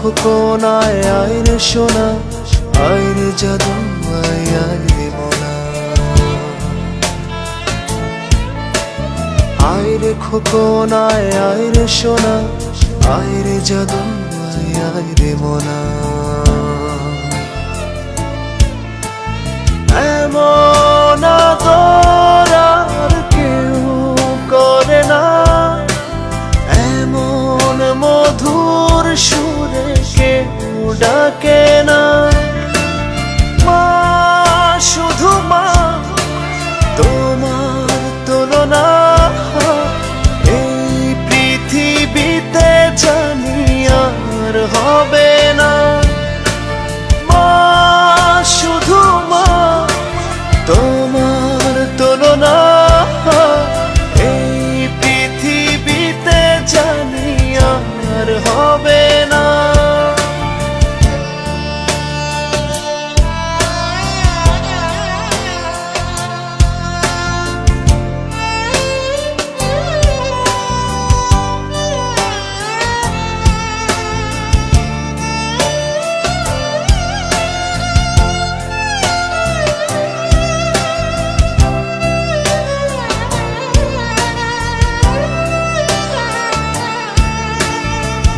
খোকনায় আয় রে সোনা, আয় রে জাদু, আয় আয় রে মোনা। আয় রে খোকনায় আয় রে সোনা, আয় রে জাদু, আয় আয় রে মোনা। এমন আদর আর কেউ করে না, এমন মধুর সুরে কেউ ডাকে না। মা, শুধু মা, তোমার তুলনা এই পৃথিবীতে জানি আর হবে না। মা, শুধু মা, তোমার তুলনা এই পৃথিবীতে জানি আর হবে না।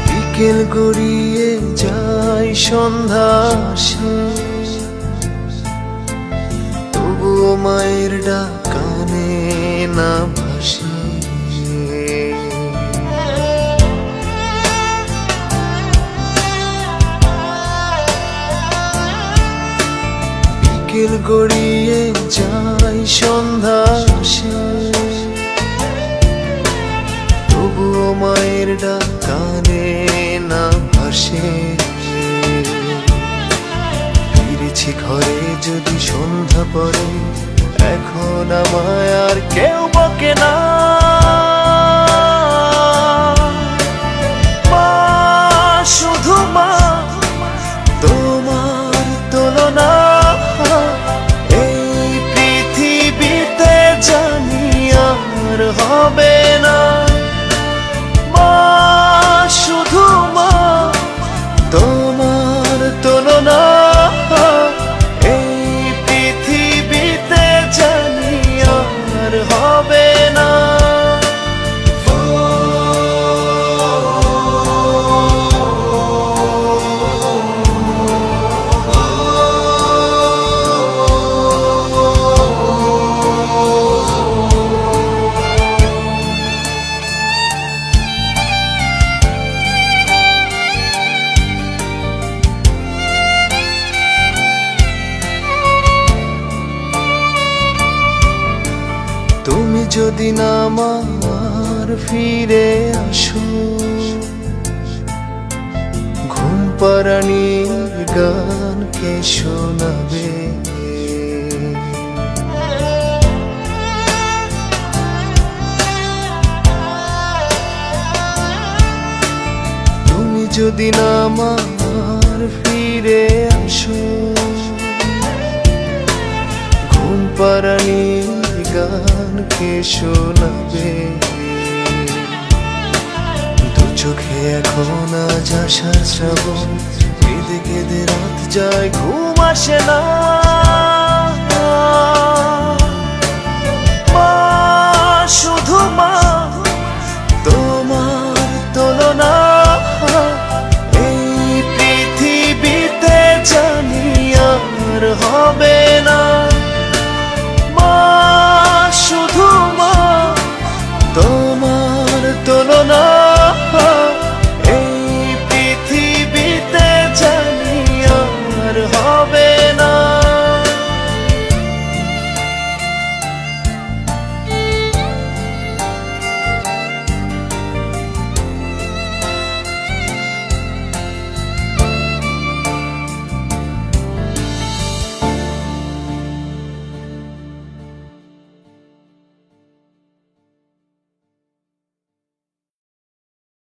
বিকেল গড়িয়ে যায় সন্ধ্যা আসে, তবুও মায়ের ডাক কানে না ভাসে। বিকেল গড়িয়ে যায় সন্ধ্যা আসে, তবুও মায়ের ডাক কানে না ভাসে। ফিরেছি ঘরে যদি সন্ধ্যা পড়ে, এখন আমায় আর কেউ বকে না। মা, শুধু মা, তোমার তুলনা এই পৃথিবীতে জানি আর হবে না। শুধু মা, তোমার তুলনা এই পৃথিবীতে জানি আর হবে না। তুমি যদি না আমার ফিরে আসো, ঘুম পাড়ানির গান কে শোনাবে? তুমি যদি না আমার ফিরে আসো, ঘুম পাড়ানির গান কে শোনাবে? দু চোখে এখন আজ আশার শ্রাবণ, কেঁদে কেঁদে রাত যায়, ঘুম আসে না।